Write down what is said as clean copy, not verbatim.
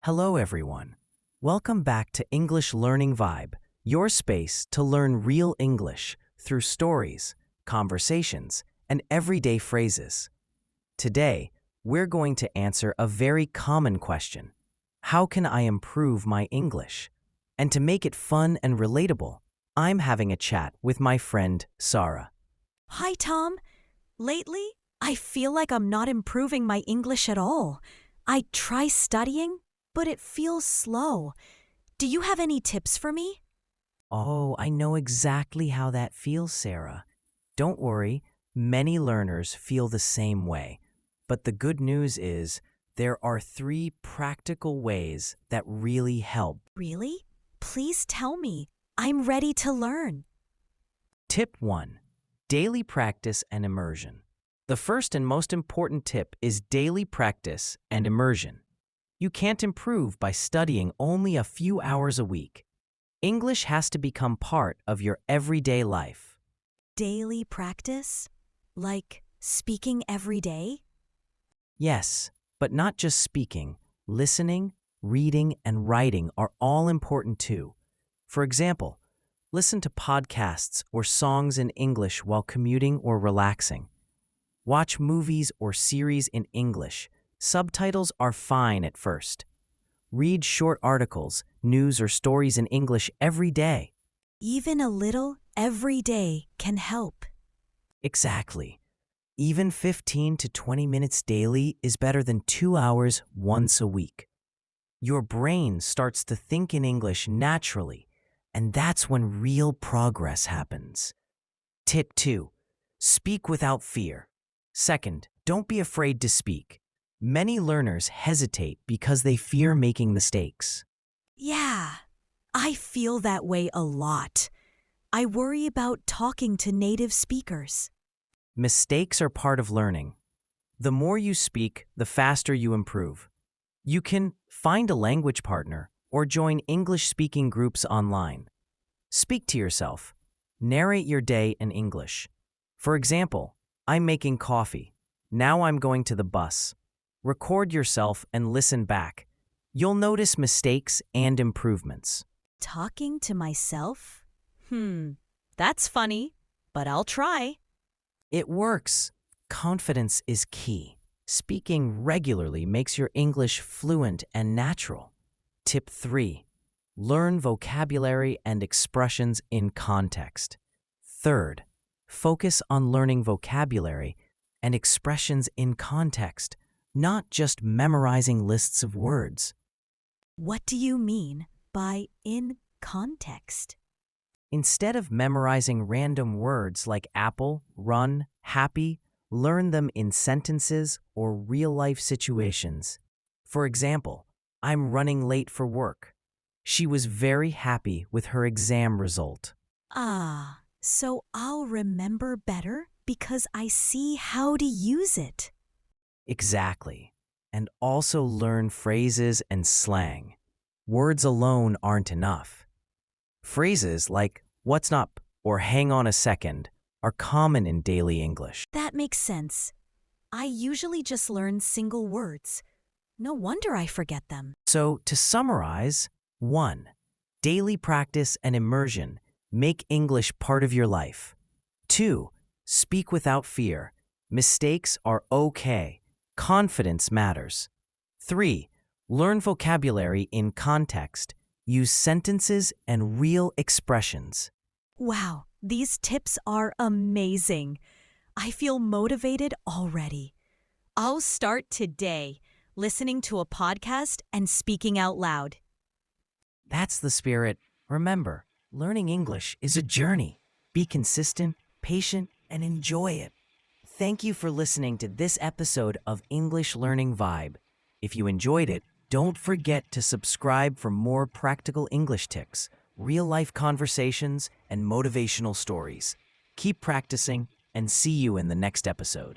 Hello, everyone. Welcome back to English Learning Vibe, your space to learn real English through stories, conversations, and everyday phrases. Today, we're going to answer a very common question. How can I improve my English? And to make it fun and relatable, I'm having a chat with my friend, Sarah. Hi, Tom. Lately, I feel like I'm not improving my English at all. I try studying, but it feels slow. Do you have any tips for me? Oh, I know exactly how that feels, Sarah. Don't worry, many learners feel the same way. But the good news is there are 3 practical ways that really help. Really? Please tell me. I'm ready to learn. Tip 1. Daily practice and immersion. The first and most important tip is daily practice and immersion. You can't improve by studying only a few hours a week. English has to become part of your everyday life. Daily practice? Like speaking every day? Yes, but not just speaking. Listening, reading, and writing are all important too. For example, listen to podcasts or songs in English while commuting or relaxing. Watch movies or series in English. Subtitles are fine at first. Read short articles, news, or stories in English every day. Even a little every day can help. Exactly. Even 15 to 20 minutes daily is better than 2 hours once a week. Your brain starts to think in English naturally, and that's when real progress happens. Tip 2. Speak without fear. Second, don't be afraid to speak. Many learners hesitate because they fear making mistakes. Yeah, I feel that way a lot. I worry about talking to native speakers. Mistakes are part of learning. The more you speak, the faster you improve. You can find a language partner or join English-speaking groups online. Speak to yourself. Narrate your day in English. For example, I'm making coffee. Now I'm going to the bus. Record yourself and listen back. You'll notice mistakes and improvements. Talking to myself? That's funny, but I'll try. It works. Confidence is key. Speaking regularly makes your English fluent and natural. Tip 3. Learn vocabulary and expressions in context. Third, focus on learning vocabulary and expressions in context, not just memorizing lists of words. What do you mean by in context? Instead of memorizing random words like apple, run, happy, learn them in sentences or real-life situations. For example, I'm running late for work. She was very happy with her exam result. So I'll remember better because I see how to use it. Exactly. And also learn phrases and slang. Words alone aren't enough. Phrases like "what's up" or "hang on a second" are common in daily English. That makes sense. I usually just learn single words. No wonder I forget them. So, to summarize, 1. Daily practice and immersion make English part of your life. 2. Speak without fear. Mistakes are okay. Confidence matters. 3. Learn vocabulary in context. Use sentences and real expressions. Wow, these tips are amazing. I feel motivated already. I'll start today, listening to a podcast and speaking out loud. That's the spirit. Remember, learning English is a journey. Be consistent, patient, and enjoy it. Thank you for listening to this episode of English Learning Vibe. If you enjoyed it, don't forget to subscribe for more practical English tips, real-life conversations, and motivational stories. Keep practicing, and see you in the next episode.